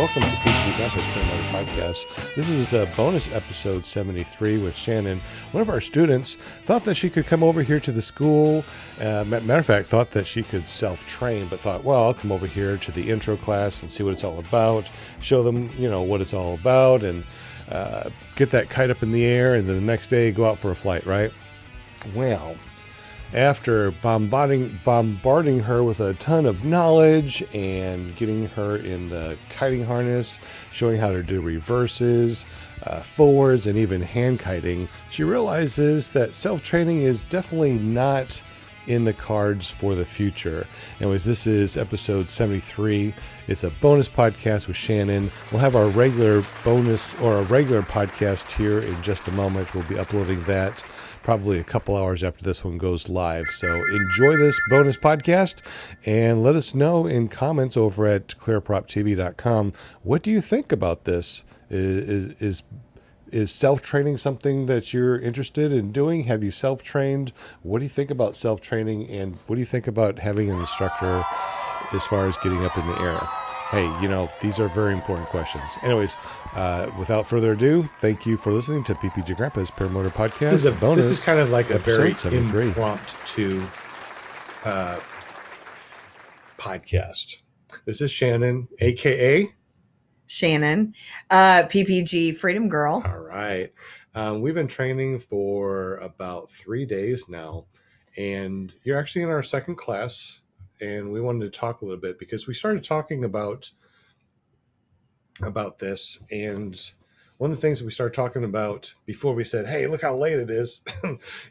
welcome to PG Grandpa's Paramotor Podcast. This is a bonus episode 73 with Shannon. One of our students thought that she could come over here to the school. Matter of fact, thought that she could self-train, but thought, well, I'll come over here to the intro class and see what it's all about, show them, what it's all about, and get that kite up in the air, and then the next day go out for a flight, right? Well, after bombarding her with a ton of knowledge and getting her in the kiting harness, showing how to do reverses, forwards, and even hand kiting, she realizes that self-training is definitely not in the cards for the future. Anyways, this is episode 73. It's a bonus podcast with Shannon. We'll have our regular bonus or a regular podcast here in just a moment. We'll be uploading that probably a couple hours after this one goes live. So enjoy this bonus podcast and let us know in comments over at clearproptv.com. What do you think about this? Is self-training something that you're interested in doing? Have you self-trained? What do you think about self-training? And what do you think about having an instructor as far as getting up in the air? Hey, these are very important questions. Anyways, without further ado, thank you for listening to PPG Grandpa's Paramotor Podcast. This is kind of like a very 73. impromptu podcast. This is Shannon, a.k.a. Shannon, PPG Freedom Girl. All right. We've been training for about 3 days now, and you're actually in our second class. And we wanted to talk a little bit because we started talking about this. And one of the things that we started talking about before we said, hey, look how late it is,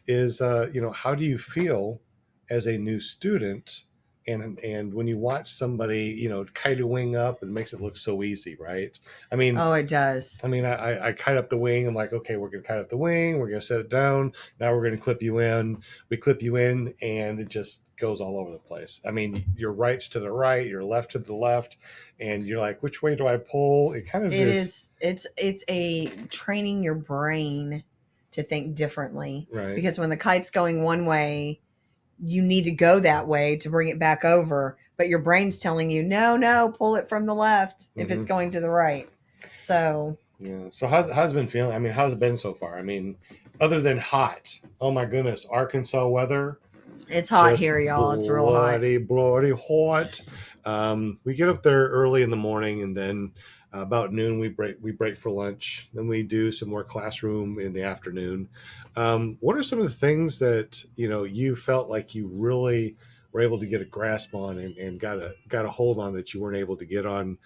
is, how do you feel as a new student? And when you watch somebody, kite a wing up, it makes it look so easy, right? I mean, oh, it does. I mean, I kite up the wing. I'm like, okay, we're going to kite up the wing. We're going to set it down. Now we're going to clip you in. We clip you in, and it just goes all over the place. I mean, your right's to the right, your left to the left, and you're like, which way do I pull? It kind of is. It's a training your brain to think differently, right? Because when the kite's going one way, you need to go that way to bring it back over, but your brain's telling you, no, pull it from the left if it's going to the right. So yeah. So how's it been feeling? I mean, how's it been so far? I mean, other than hot, oh my goodness, Arkansas weather. It's hot here, y'all. It's real hot. Bloody hot. We get up there early in the morning, and then about noon we break for lunch. Then we do some more classroom in the afternoon. What are some of the things that you felt like you really were able to get a grasp on and got a hold on that you weren't able to get on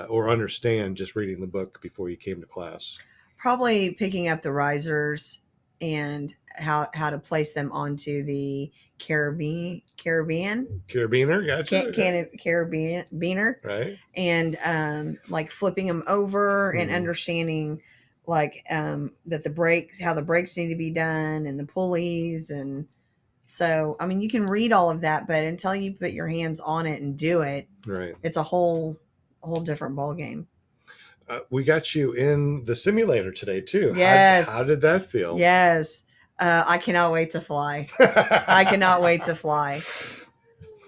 or understand just reading the book before you came to class? Probably picking up the risers and how to place them onto the carabiner, gotcha. Carabiner, right? And like flipping them over and understanding like that how the brakes need to be done and the pulleys. And so, I mean, you can read all of that, but until you put your hands on it and do it, right, it's a whole different ball game. We got you in the simulator today too. Yes. How did that feel? Yes. I cannot wait to fly. I cannot wait to fly.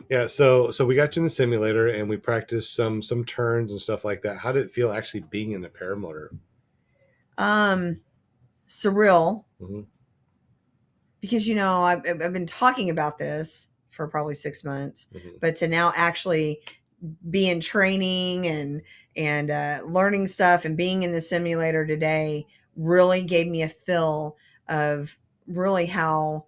Yeah. So we got you in the simulator and we practiced some turns and stuff like that. How did it feel actually being in the paramotor? Surreal. Because, I've been talking about this for probably 6 months, but to now actually be in training and learning stuff and being in the simulator today really gave me a feel of really how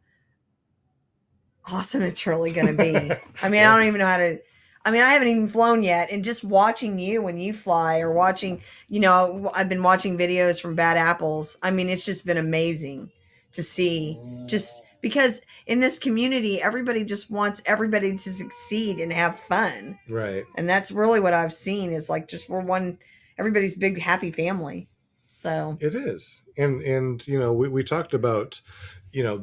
awesome it's really going to be. I mean, I don't even know how to, I haven't even flown yet, and just watching you when you fly or watching, I've been watching videos from Bad Apples. I mean, it's just been amazing to see, just because in this community, everybody just wants everybody to succeed and have fun. Right. And that's really what I've seen is like, just everybody's big, happy family. So it is. And we talked about,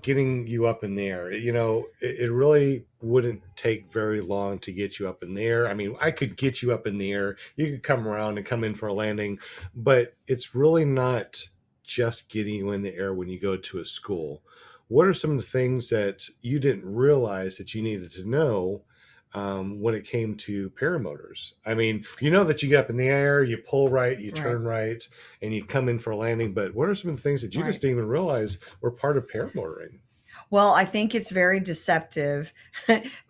getting you up in the air. It really wouldn't take very long to get you up in the air. I mean, I could get you up in the air. You could come around and come in for a landing, but it's really not just getting you in the air when you go to a school. What are some of the things that you didn't realize that you needed to know when it came to paramotors? I mean, you know that you get up in the air, you pull right, you turn right, and you come in for a landing. But what are some of the things that you just didn't even realize were part of paramotoring? Well, I think it's very deceptive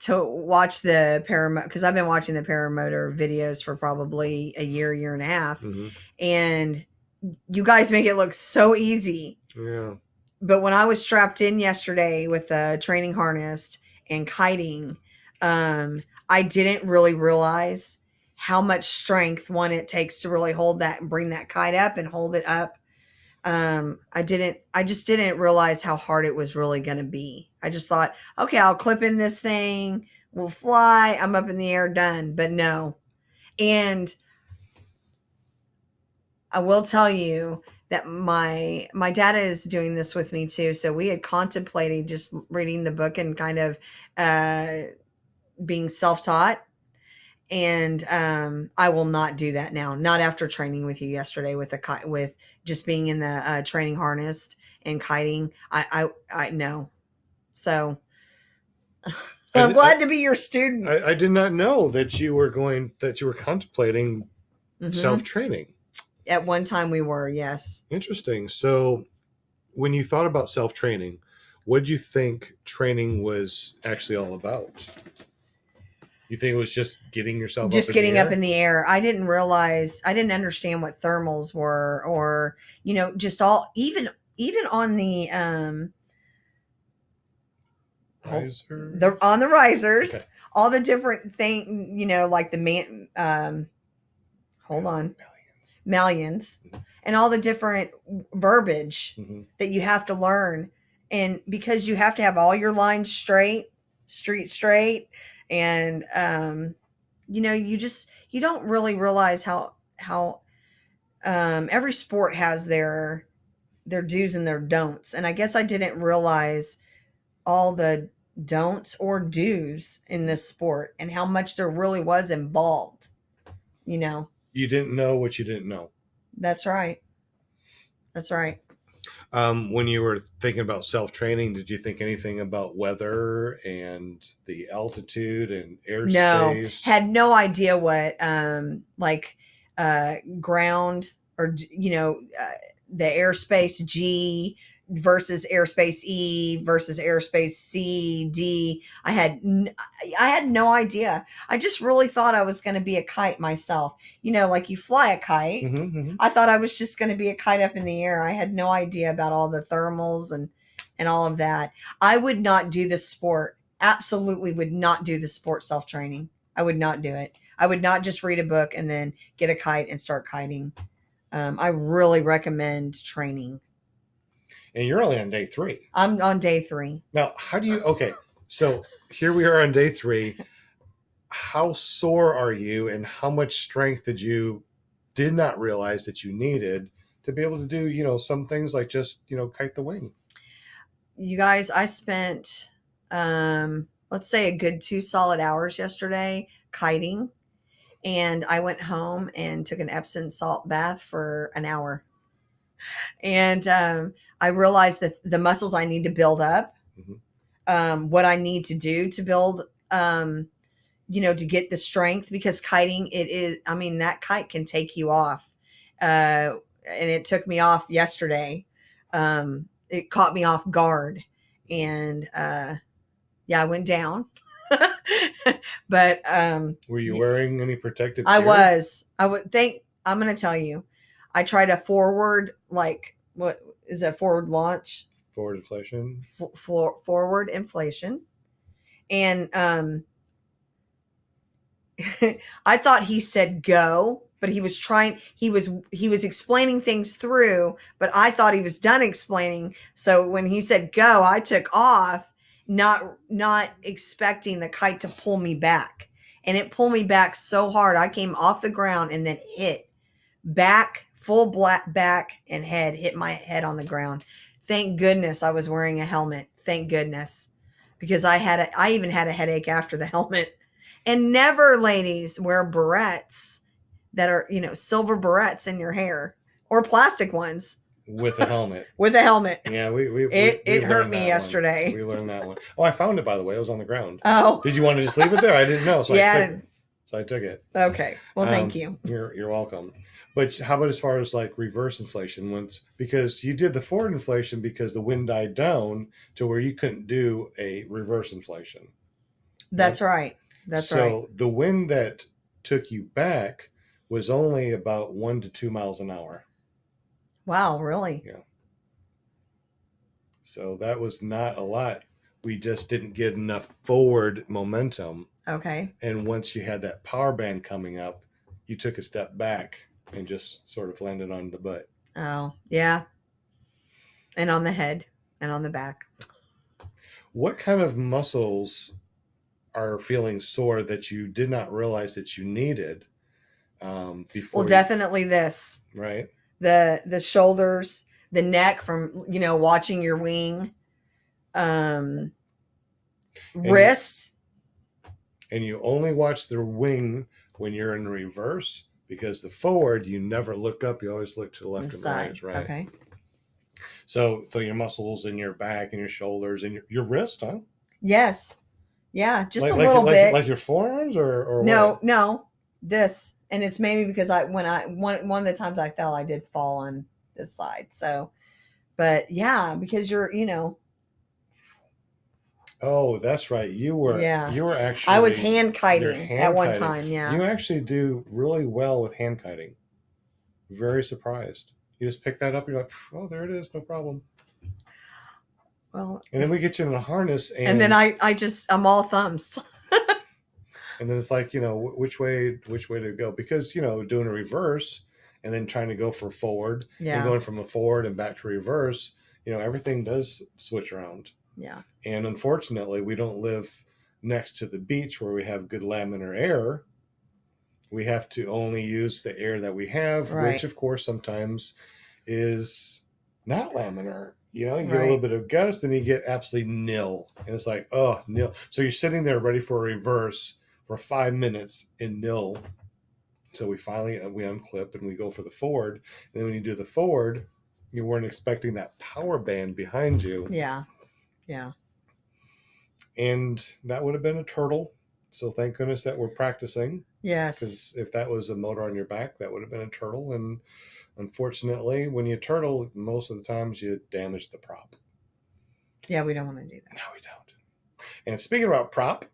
to watch the paramotor, because I've been watching the paramotor videos for probably a year and a half, and you guys make it look so easy. Yeah. But when I was strapped in yesterday with a training harness and kiting, I didn't really realize how much strength it takes to really hold that and bring that kite up and hold it up. I just didn't realize how hard it was really going to be. I just thought, okay, I'll clip in this thing, we'll fly, I'm up in the air, done. But no. And I will tell you that my dad is doing this with me too. So we had contemplated just reading the book and kind of being self-taught. And I will not do that now. Not after training with you yesterday with with just being in the training harness and kiting. I know. So I'm glad to be your student. I did not know that you were contemplating self-training. At one time we were, yes. Interesting. So when you thought about self-training, what did you think training was actually all about? You think it was just getting yourself just up getting up in the air? I didn't understand what thermals were, or just all even on the on the risers, okay. All the different things, like the Malians, and all the different verbiage that you have to learn, and because you have to have all your lines straight, and you don't really realize how every sport has their do's and their don'ts. And I guess I didn't realize all the don'ts or do's in this sport and how much there really was involved. You didn't know what you didn't know. That's right. When you were thinking about self-training, did you think anything about weather and the altitude and airspace? No, had no idea what ground, or the airspace G versus airspace E versus airspace C, D. I had no idea. I just really thought I was going to be a kite myself. Like you fly a kite. I thought I was just going to be a kite up in the air. I had no idea about all the thermals and all of that. I would not do this sport. Absolutely would not do the sport self-training. I would not do it. I would not just read a book and then get a kite and start kiting. I really recommend training. And you're only on day 3. I'm on day 3. Now, so here we are on day 3. How sore are you, and how much strength did not realize that you needed to be able to do, some things like just, kite the wing? You guys, I spent, let's say a good 2 solid hours yesterday kiting. And I went home and took an Epsom salt bath for an hour. And I realized that the muscles I need to build up, what I need to do to build, to get the strength, because kiting, that kite can take you off. And it took me off yesterday. It caught me off guard. And I went down. But were you wearing any protective gear? I was. I'm going to tell you. I tried a forward, what is that, forward launch? Forward inflation. Forward inflation. And I thought he said go, but he was explaining things through, but I thought he was done explaining. So when he said go, I took off, not expecting the kite to pull me back. And it pulled me back so hard. I came off the ground and then hit back, full back and head, hit my head on the ground. Thank goodness I was wearing a helmet. Thank goodness. Because I even had a headache after the helmet. And never, ladies, wear barrettes that are, silver barrettes in your hair, or plastic ones. with a helmet. With a helmet. Yeah, we It hurt learned me that yesterday. one. We learned that one. Oh, I found it, by the way. It was on the ground. Oh. Did you want to just leave it there? I didn't know, so Yeah. I took it. Okay. Well, thank you. You're welcome. But how about as far as like reverse inflation? Because you did the forward inflation because the wind died down to where you couldn't do a reverse inflation. That's right. That's right. So the wind that took you back was only about 1 to 2 miles an hour. Wow, really? Yeah. So that was not a lot. We just didn't get enough forward momentum. Okay. And once you had that power band coming up, you took a step back and just sort of landed on the butt. Oh, yeah. And on the head and on the back. What kind of muscles are feeling sore that you did not realize that you needed before? Well, definitely this. Right. The shoulders, the neck from, watching your wing, wrist. And you only watch the wing when you're in reverse, because the forward, you never look up. You always look to the left and right. Right. Okay. So your muscles in your back and your shoulders and your wrist, huh? Yes. Yeah. Just a like, little bit. Like your forearms or no, what? no, this. And it's maybe because one of the times I fell, I did fall on this side. So, but yeah, because you're, Oh, that's right. You were actually. I was hand kiting at one time. Yeah. You actually do really well with hand kiting. Very surprised. You just pick that up. You're like, oh, there it is. No problem. Well. And then we get you in a harness, and then I'm all thumbs. And then it's like, which way to go, because doing a reverse and then trying to go for forward, and going from a forward and back to reverse, everything does switch around. Yeah. And unfortunately, we don't live next to the beach where we have good laminar air. We have to only use the air that we have, which of course sometimes is not laminar. You get a little bit of gust, and you get absolutely nil. And it's like, oh, nil. So you're sitting there ready for a reverse for 5 minutes in nil. So we finally unclip and we go for the forward. And then when you do the forward, you weren't expecting that power band behind you. Yeah. Yeah. And that would have been a turtle. So thank goodness that we're practicing. Yes. Because if that was a motor on your back, that would have been a turtle. And unfortunately, when you turtle, most of the times you damage the prop. Yeah, we don't want to do that. No, we don't. And speaking about prop,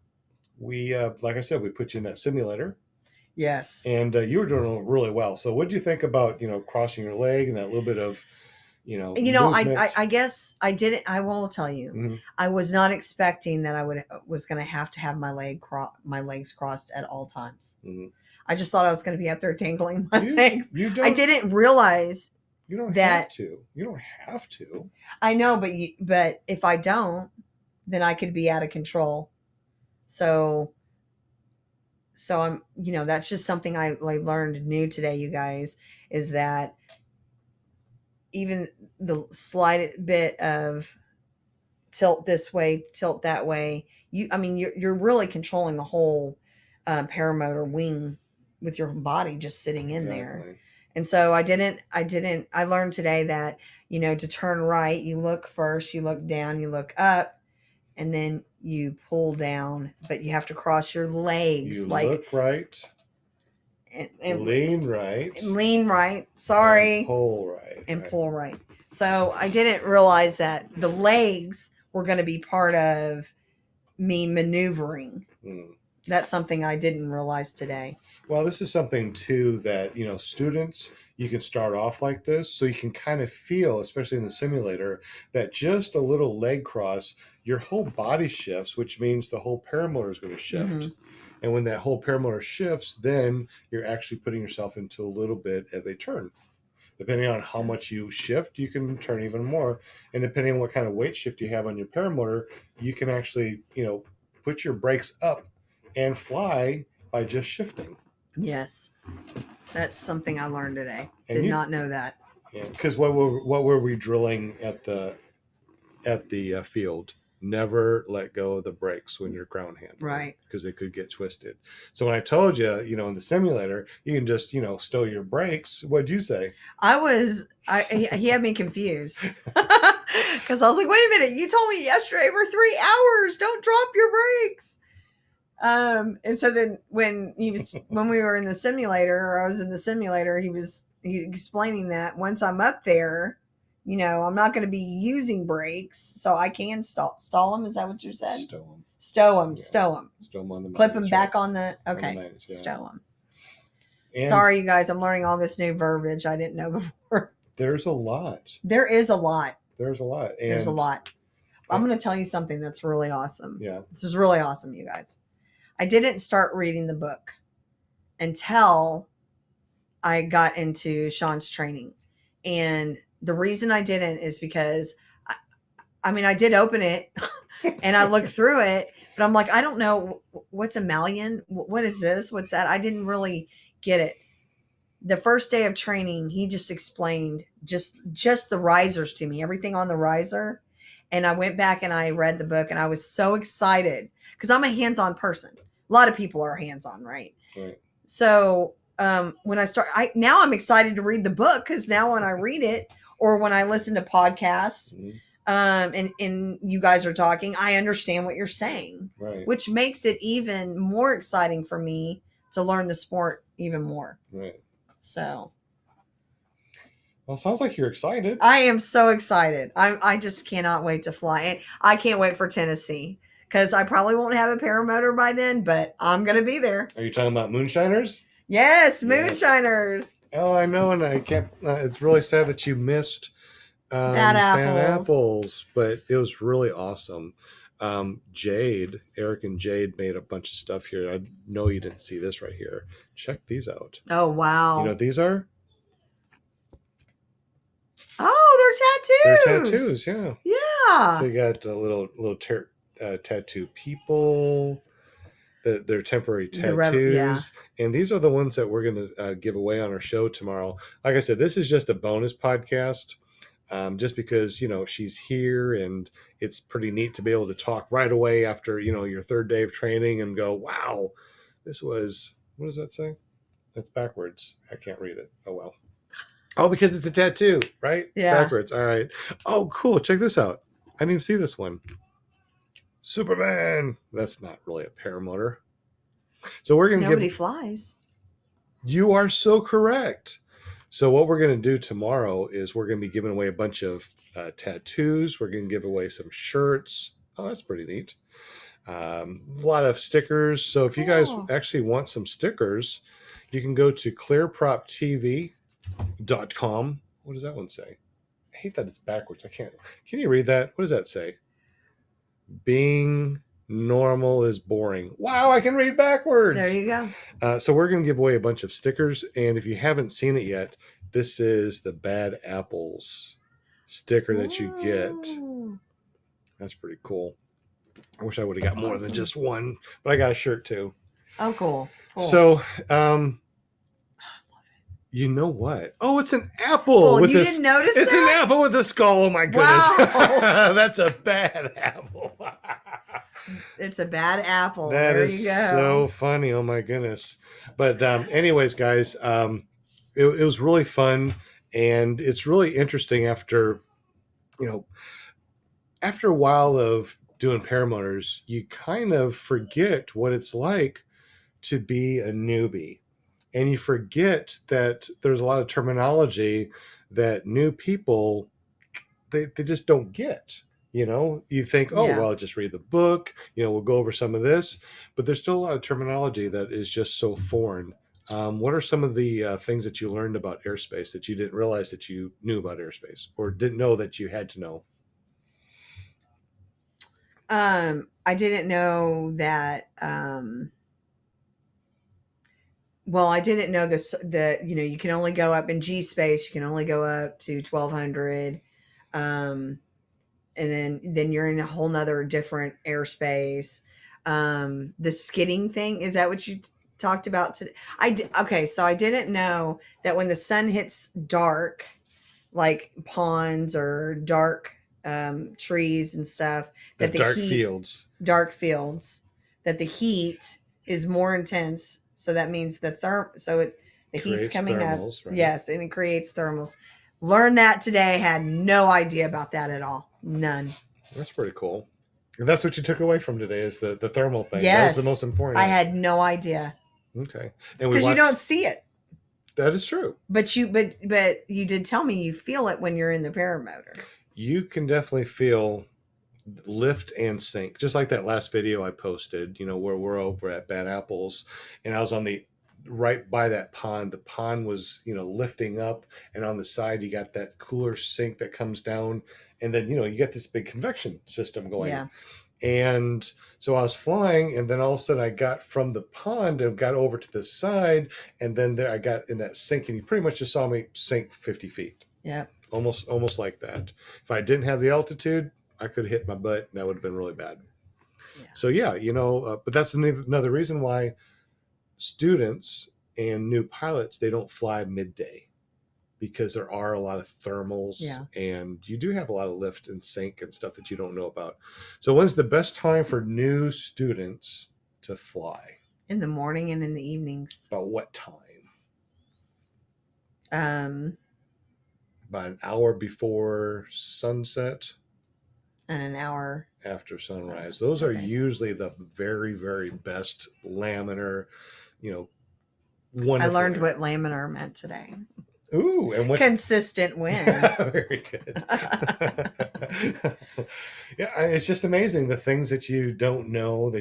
we, like I said, we put you in that simulator. Yes. And you were doing really well. So what did you think about, crossing your leg and that little bit of, I guess I didn't. I will tell you, mm-hmm. I was not expecting that I was going to have my legs crossed at all times. Mm-hmm. I just thought I was going to be up there dangling my legs. I didn't realize you don't have to. You don't have to. I know, but if I don't, then I could be out of control. So I'm, that's just something I learned new today, you guys, is that even the slight bit of tilt this way, tilt that way, you're really controlling the whole paramotor wing with your body just sitting in there. And so I learned today that, to turn right, you look first, you look down, you look up, and then you pull down, but you have to cross your legs. You look right. And lean right. Sorry. And pull right. And pull right. So I didn't realize that the legs were going to be part of me maneuvering. Mm. That's something I didn't realize today. Well, this is something too that, students, you can start off like this, so you can kind of feel, especially in the simulator, that just a little leg cross, your whole body shifts, which means the whole paramotor is going to shift. Mm-hmm. And when that whole paramotor shifts, then you're actually putting yourself into a little bit of a turn. Depending on how much you shift, you can turn even more. And depending on what kind of weight shift you have on your paramotor, you can actually, put your brakes up and fly by just shifting. Yes. That's something I learned today. Did not know that. Yeah, because what were we drilling at the field? never let go of the brakes when you're ground handling, Right. because they could get twisted. So when I told you, in the simulator, you can just, stow your brakes. What'd you say? He had me confused because I was like, wait a minute, you told me yesterday for 3 hours, don't drop your brakes. And so then when we were in the simulator, or I was in the simulator, he's explaining that once I'm up there, I'm not going to be using brakes, so I can stall them. Is that what you said? Stow them. Yeah. Stow them on the clip them back on the okay. magnets, yeah. Stow them. And sorry, you guys, I'm learning all this new verbiage I didn't know before. There's a lot. There is a lot. There's a lot. And there's a lot. I'm going to tell you something that's really awesome. Yeah. This is really awesome, you guys. I didn't start reading the book until I got into Sean's training. And the reason I didn't is because, I did open it and I looked through it, but I'm like, I don't know, what's a malleon? What is this? What's that? I didn't really get it. The first day of training, he just explained just the risers to me, everything on the riser. And I went back and I read the book and I was so excited because I'm a hands-on person. A lot of people are hands-on, right? Right. So when now I'm excited to read the book, because now when I read it or when I listen to podcasts, and you guys are talking, I understand what you're saying, right, which makes it even more exciting for me to learn the sport even more. Right. So. Well, sounds like you're excited. I am so excited. I just cannot wait to fly. And I can't wait for Tennessee, because I probably won't have a paramotor by then, but I'm going to be there. Are you talking about moonshiners? Yes, moonshiners. Oh, I know, and I can't. It's really sad that you missed bad apples, but it was really awesome. Eric and Jade made a bunch of stuff here. I know you didn't see this right here. Check these out. Oh, wow. You know what these are? Oh, they're tattoos. They're tattoos, yeah. Yeah. So you got a little tattoo people. They're temporary tattoos, and these are the ones that we're going to give away on our show tomorrow. Like I said, this is just a bonus podcast, just because she's here, and it's pretty neat to be able to talk right away after your third day of training and go, wow, this was, what does that say? That's backwards. I can't read it. Oh well. Oh, because it's a tattoo, right? Yeah. Backwards. All right. Oh, cool. Check this out. I didn't even see this one. Superman. That's not really a paramotor. So we're going to Nobody flies. You are so correct. So what we're going to do tomorrow is we're going to be giving away a bunch of tattoos. We're going to give away some shirts. Oh, that's pretty neat. A lot of stickers. So if you guys actually want some stickers, you can go to clearproptv.com. What does that one say? I hate that it's backwards. I can't. Can you read that? What does that say? Being normal is boring. Wow, I can read backwards. There you go. So we're going to give away a bunch of stickers. And if you haven't seen it yet, this is the Bad Apples sticker that you get. That's pretty cool. I wish I would have got more than just one, but I got a shirt too. Oh, cool. So, you know what? Oh, it's an apple. Oh, you didn't notice It's an apple with a skull. Oh my goodness. Wow. That's a bad apple. It's a bad apple. That there is you go. so funny. Oh my goodness. But anyways, guys, it was really fun, and it's really interesting after a while of doing paramotors, you kind of forget what it's like to be a newbie. And you forget that there's a lot of terminology that new people, they just don't get. You think, well, just read the book, we'll go over some of this, but there's still a lot of terminology that is just so foreign. What are some of the things that you learned about airspace that you didn't realize that you knew about airspace, or didn't know that you had to know? I didn't know that, well, I didn't know this, that, you can only go up in G space. You can only go up to 1200. And then you're in a whole nother different airspace. The skidding thing, is that what you talked about today? Okay. So I didn't know that when the sun hits dark, like ponds or dark trees and stuff, The that the dark heat, fields. dark fields, that the heat is more intense. So that means the heat's Creates coming up. thermals, right? Yes, and it creates thermals. Learned that today. Had no idea about that at all. None. That's pretty cool. And that's what you took away from today is the thermal thing. Yes, that was the most important. I had no idea. Okay, and because you don't see it. That is true. But you did tell me you feel it when you're in the paramotor. You can definitely feel lift and sink, just like that last video I posted. Where we're over at Bad Apples, and I was on the right by that pond. The pond was lifting up, and on the side you got that cooler sink that comes down, and then you got this big convection system going. Yeah. And so I was flying, and then all of a sudden I got from the pond and got over to the side, and then there I got in that sink, and you pretty much just saw me sink 50 feet. Yeah. Almost like that. If I didn't have the altitude, I could have hit my butt, and that would have been really bad. Yeah. So yeah, but that's another reason why students and new pilots, they don't fly midday, because there are a lot of thermals. Yeah. And you do have a lot of lift and sink and stuff that you don't know about. So when's the best time for new students to fly? In the morning and in the evenings. About what time? About an hour before sunset and an hour after sunrise. Those are usually the very, very best laminar, wonderful. I learned what laminar meant today. Ooh, and what consistent wind. Very good. Yeah, it's just amazing the things that you don't know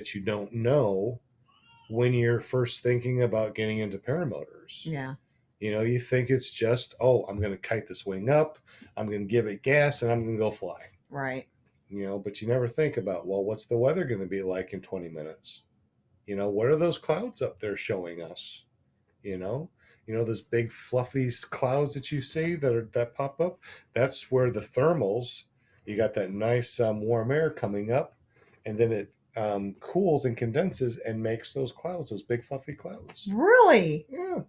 when you're first thinking about getting into paramotors. Yeah. You think it's just, I'm going to kite this wing up, I'm going to give it gas, and I'm going to go fly. Right. But you never think about, well, what's the weather going to be like in 20 minutes? What are those clouds up there showing us? Those big fluffy clouds that you see that pop up, that's where the thermals, you got that nice warm air coming up, and then it cools and condenses and makes those clouds, those big fluffy clouds. Really? Yeah.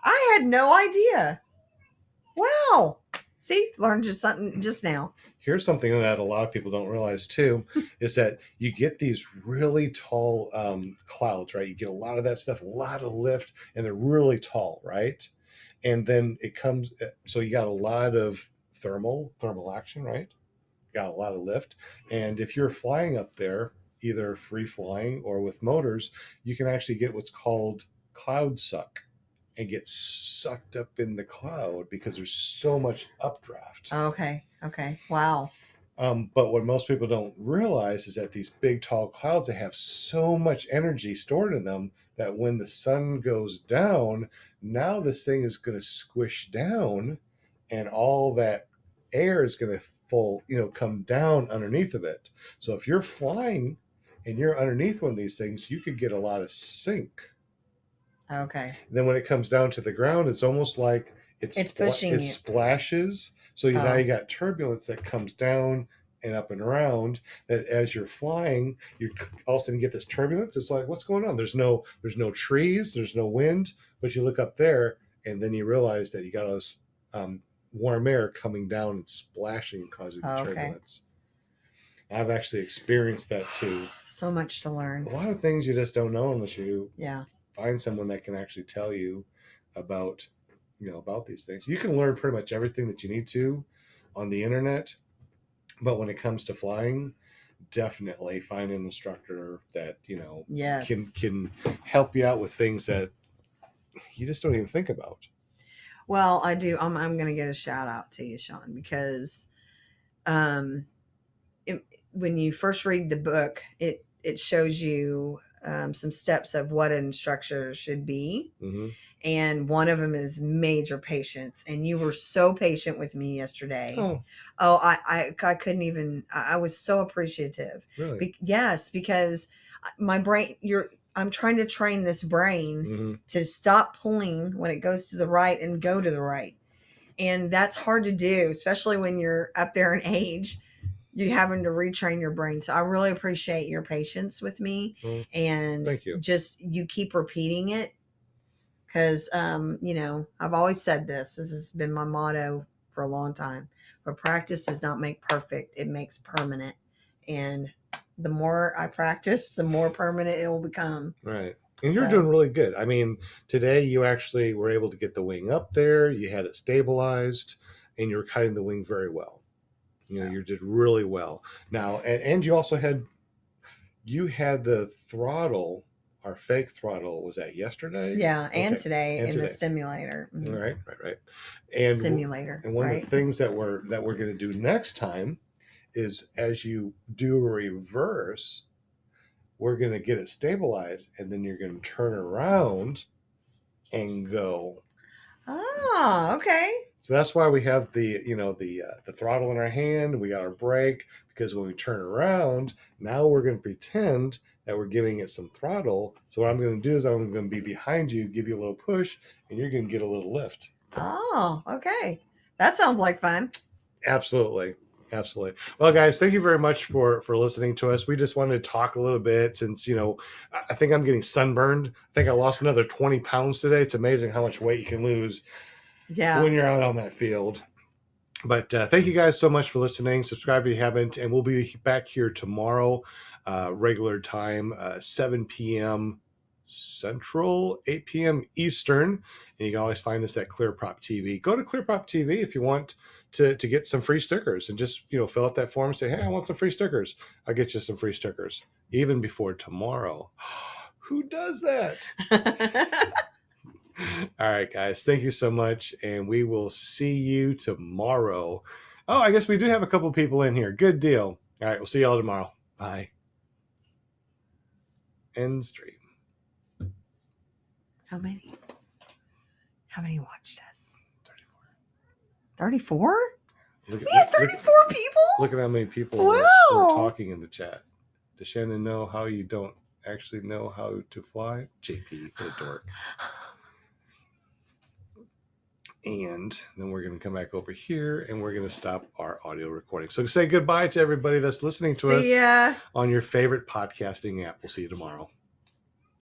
I had no idea. Wow. See, learned just something just now. Here's something that a lot of people don't realize too, is that you get these really tall clouds, right? You get a lot of that stuff, a lot of lift, and they're really tall, right? And then it comes, so you got a lot of thermal action, right? You got a lot of lift. And if you're flying up there, either free flying or with motors, you can actually get what's called cloud suck and get sucked up in the cloud because there's so much updraft. Okay. Wow. But what most people don't realize is that these big, tall clouds, they have so much energy stored in them that when the sun goes down, now this thing is going to squish down, and all that air is going to come down underneath of it. So if you're flying and you're underneath one of these things, you could get a lot of sink. Okay. Then when it comes down to the ground, it's almost like it's pushing it splashes. So now you got turbulence that comes down and up and around, that as you're flying, you all of a sudden get this turbulence. It's like, what's going on? There's no trees, there's no wind, but you look up there and then you realize that you got all this warm air coming down and splashing and causing the turbulence. I've actually experienced that too. So much to learn. A lot of things you just don't know unless you Yeah. find someone that can actually tell you about these things. You can learn pretty much everything that you need to on the internet, but when it comes to flying, definitely find an instructor that Yes. can help you out with things that you just don't even think about. Well, I do. I'm going to get a shout out to you, Sean, because when you first read the book, it shows you some steps of what an instructor should be. Mm-hmm. And one of them is major patience. And you were so patient with me yesterday. I couldn't even, I was so appreciative. Really? Yes, because my brain, I'm trying to train this brain to stop pulling when it goes to the right and go to the right. And that's hard to do, especially when you're up there in age. You're having to retrain your brain. So I really appreciate your patience with me. And thank you. Just you keep repeating it. Because, I've always said this has been my motto for a long time. But practice does not make perfect. It makes permanent. And the more I practice, the more permanent it will become. Right. And you're doing really good. I mean, today you actually were able to get the wing up there. You had it stabilized, and you were cutting the wing very well. You know, you did really well. Now, and you also had the throttle, our fake throttle. Was that yesterday? Yeah, and Okay. today And in today. the simulator. Right. And simulator. And one right? of the things that we're going to do next time is, as you do a reverse, we're going to get it stabilized, and then you're going to turn around and go. Oh, okay. So that's why we have the throttle in our hand. We got our brake, because when we turn around, now we're going to pretend that we're giving it some throttle. So what I'm going to do is I'm going to be behind you, give you a little push, and you're going to get a little lift. Oh, okay. That sounds like fun. Absolutely. Well, guys, thank you very much for listening to us. We just wanted to talk a little bit, since I think I'm getting sunburned. I think I lost another 20 pounds today. It's amazing how much weight you can lose when you're out on that field. But thank you guys so much for listening. Subscribe if you haven't, and we'll be back here tomorrow, regular time, 7 p.m. Central, 8 p.m. Eastern. And you can always find us at ClearProp TV. Go to ClearProp TV if you want to get some free stickers, and just fill out that form and say, hey, I want some free stickers. I'll get you some free stickers even before tomorrow. Who does that? All right, guys, thank you so much, and we will see you tomorrow. Oh, I guess we do have a couple people in here. Good deal. All right, we'll see y'all tomorrow. Bye. End stream. How many watched us? 34? We had 34 people? Look at how many people Wow. were talking in the chat. Does Shannon know how you don't actually know how to fly? JP, what a dork. And then we're going to come back over here, and we're going to stop our audio recording. So say goodbye to everybody that's listening to us on your favorite podcasting app. We'll see you tomorrow.